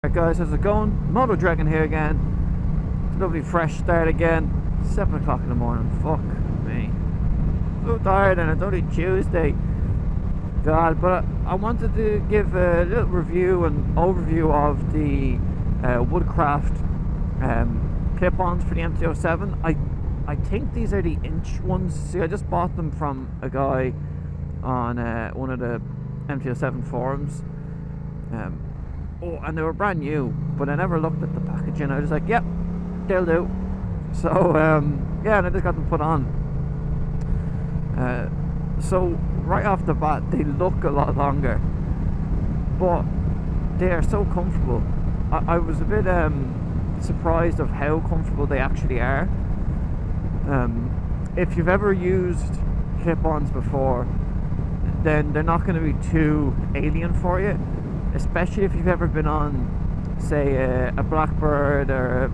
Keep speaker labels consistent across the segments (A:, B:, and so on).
A: Alright guys, how's it going? Moto Dragon here again. It's a lovely fresh start again. 7 o'clock in the morning. Fuck me. So tired, and it's only Tuesday. God, but I wanted to give a little review and overview of the Woodcraft clip-ons for the MT-07. I think these are the inch ones. See, I just bought them from a guy on one of the MT-07 forums. Oh, and they were brand new, but I never looked at the packaging. I was just like, yep, they'll do. So, yeah, and I just got them put on. So, right off the bat, they look a lot longer, but they are so comfortable. I was a bit surprised of how comfortable they actually are. If you've ever used clip-ons before, then they're not going to be too alien for you. Especially if you've ever been on, say, a Blackbird or,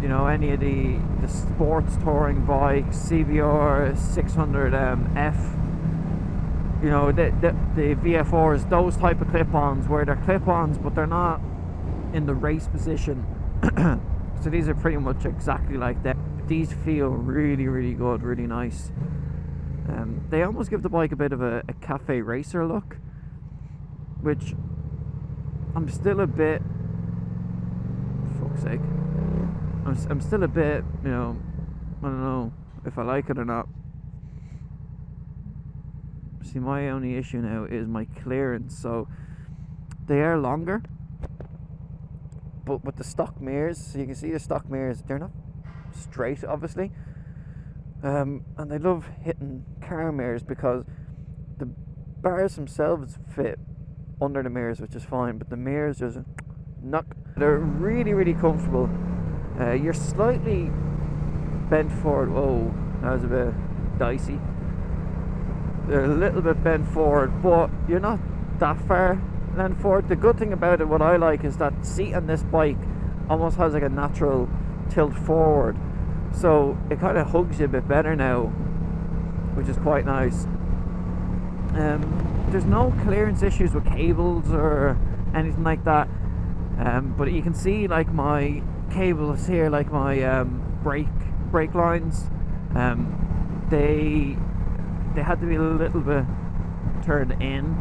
A: you know, any of the sports touring bikes, CBR 600F, you know, the VF4s, those type of clip-ons where they're clip-ons but they're not in the race position. So these are pretty much exactly like that. These feel really, really good, really nice. They almost give the bike a bit of a cafe racer look, which I'm still a bit, for fuck's sake, I'm still a bit, you know, I don't know if I like it or not. See, my only issue now is my clearance. So they are longer, but with the stock mirrors, so you can see the stock mirrors, they're not straight, obviously. And they love hitting car mirrors because the bars themselves fit under the mirrors, which is fine, but the mirrors just knock. They're really, really comfortable. You're slightly bent forward. Whoa, that was a bit dicey. They're a little bit bent forward, but you're not that far bent forward. The good thing about it, what I like, is that seat on this bike almost has like a natural tilt forward, so it kind of hugs you a bit better now, which is quite nice. There's no clearance issues with cables or anything like that, but you can see like my cables here, like my brake lines, they had to be a little bit turned in.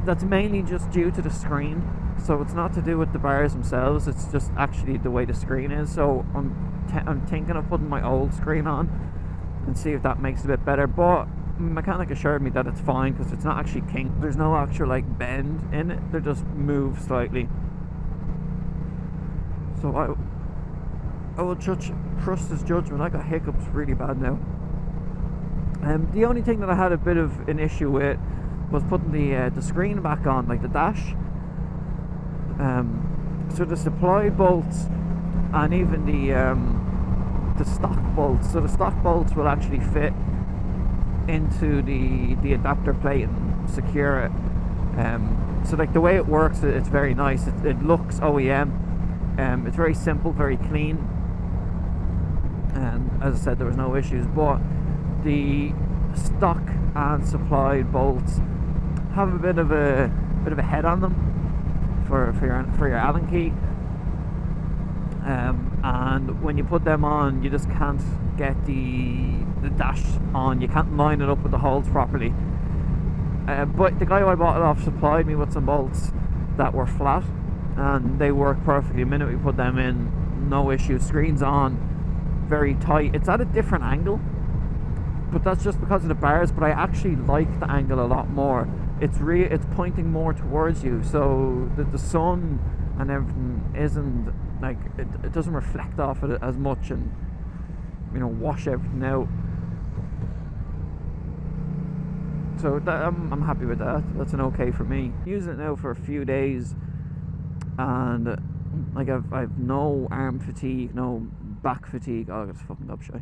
A: That's mainly just due to the screen, so it's not to do with the bars themselves, it's just actually the way the screen is. So I'm thinking of putting my old screen on and see if that makes it a bit better, but mechanic assured me that it's fine because it's not actually kinked. There's no actual like bend in it, they just move slightly. So I will trust his judgment. I got hiccups really bad now. The only thing that I had a bit of an issue with was putting the screen back on, like the dash. So the supply bolts and even the stock bolts. So the stock bolts will actually fit into the adapter plate and secure it. So like the way it works, it's very nice. It looks OEM. It's very simple, very clean. And as I said, there was no issues. But the stock and supplied bolts have a bit of a head on them for your Allen key. And when you put them on, you just can't get the dash on. You can't line it up with the holes properly. But the guy who I bought it off supplied me with some bolts that were flat, and they work perfectly. The minute we put them in, no issue. Screen's on, very tight. It's at a different angle, but that's just because of the bars. But I actually like the angle a lot more. It's pointing more towards you, so the sun and everything isn't like it doesn't reflect off it as much and, you know, wash everything out. So that, I'm happy with that. That's an okay for me. I'm using it now for a few days, and like I've no arm fatigue, no back fatigue. Oh, I got this fucking up shy.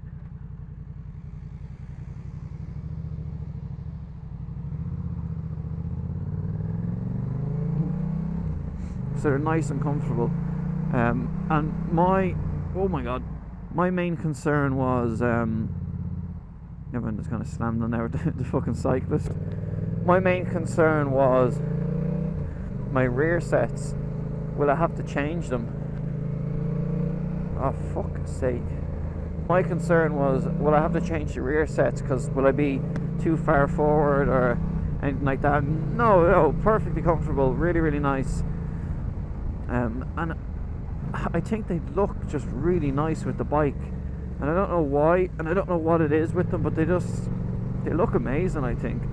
A: So they're nice and comfortable. And oh my god, my main concern was everyone just kind of slammed on there with the fucking cyclist. My main concern was my rear sets will I have to change them? Oh, fuck's sake. My concern was, will I have to change the rear sets, because will I be too far forward or anything like that? No, perfectly comfortable, really, really nice. And I think they look just really nice with the bike. And I don't know why, and I don't know what it is with them, but they look amazing, I think.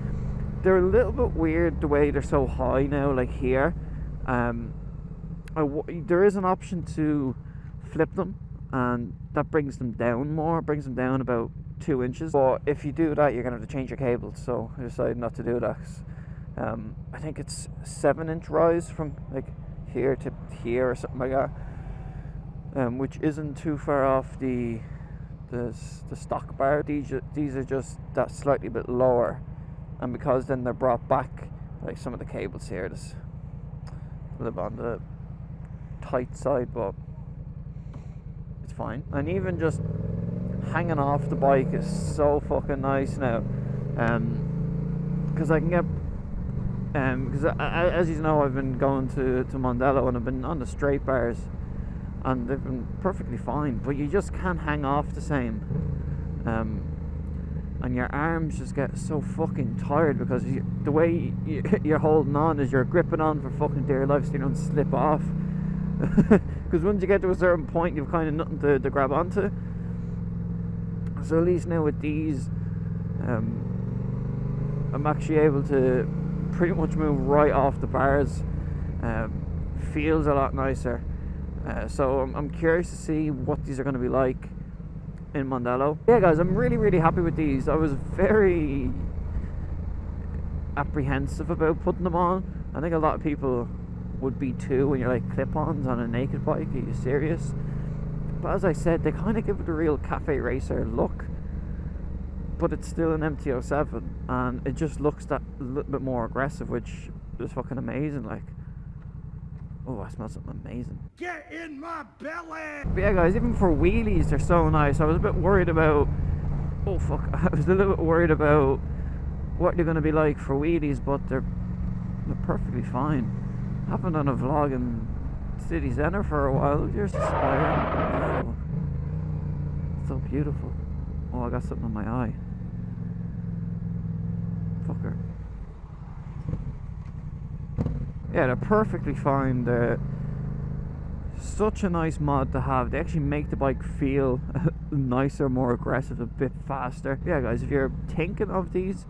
A: They're a little bit weird the way they're so high now, like here. There is an option to flip them, and that brings them down more, brings them down about 2 inches. But if you do that, you're going to have to change your cables, so I decided not to do that. I think it's 7-inch rise from like here to here or something like that, which isn't too far off the stock bar. These are just that slightly bit lower, and because then they're brought back, like some of the cables here, just a little bit on the tight side, but it's fine. And even just hanging off the bike is so fucking nice now, because I can get because as you know, I've been going to Mondello and I've been on the straight bars, and they've been perfectly fine, but you just can't hang off the same, and your arms just get so fucking tired because the way you're holding on is you're gripping on for fucking dear life so you don't slip off. Because once you get to a certain point, you've kind of nothing to grab onto. So at least now with these, I'm actually able to pretty much move right off the bars. Feels a lot nicer. So I'm curious to see what these are going to be like in Mondello. Yeah guys, I'm really, really happy with these. I was very apprehensive about putting them on. I think a lot of people would be too when you're like clip-ons on a naked bike. Are you serious? But as I said, they kind of give it a real cafe racer look, but it's still an MT-07, and it just looks that little bit more aggressive, which is fucking amazing. Like, oh, I smell something amazing.
B: Get in my belly!
A: But yeah guys, even for wheelies they're so nice. I was a bit worried about, oh fuck, I was a little bit worried about what they're going to be like for wheelies, but they're perfectly fine. I haven't done a vlog in city centre for a while. Here's the spire. Wow. So beautiful. Oh, I got something on my eye. Fucker. Yeah, they're perfectly fine. They're such a nice mod to have. They actually make the bike feel nicer, more aggressive, a bit faster. Yeah guys, if you're thinking of these,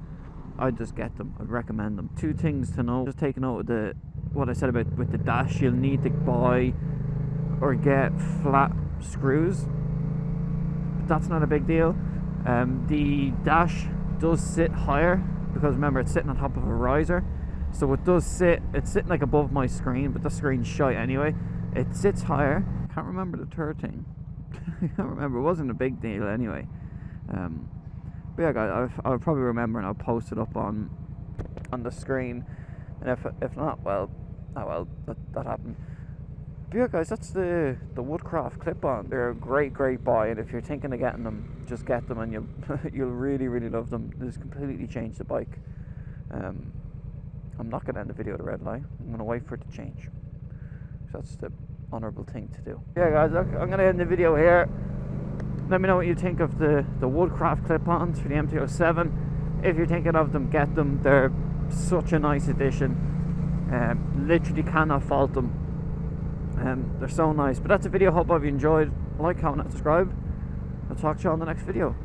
A: I'd just get them. I'd recommend them. 2 things to know. Just take note of what I said about with the dash. You'll need to buy or get flat screws. But that's not a big deal. The dash does sit higher because remember it's sitting on top of a riser, so it does sit. It's sitting like above my screen, but the screen's shite anyway. It sits higher. Can't remember the third thing. I can't remember. It wasn't a big deal anyway. But yeah guys, I'll probably remember and I'll post it up on the screen, and if not, well, oh well, that happened. But yeah guys, that's the Woodcraft clip-on. They're a great buy, and if you're thinking of getting them, just get them, and you'll really, really love them. They just completely changed the bike. I'm not going to end the video at a red light. I'm going to wait for it to change. So that's the honourable thing to do. Yeah guys, I'm going to end the video here. Let me know what you think of the Woodcraft clip-ons for the MT-07. If you're thinking of them, get them. They're such a nice addition. Literally cannot fault them. They're so nice. But that's the video. Hope you've enjoyed. Like, comment, and subscribe. I'll talk to you on the next video.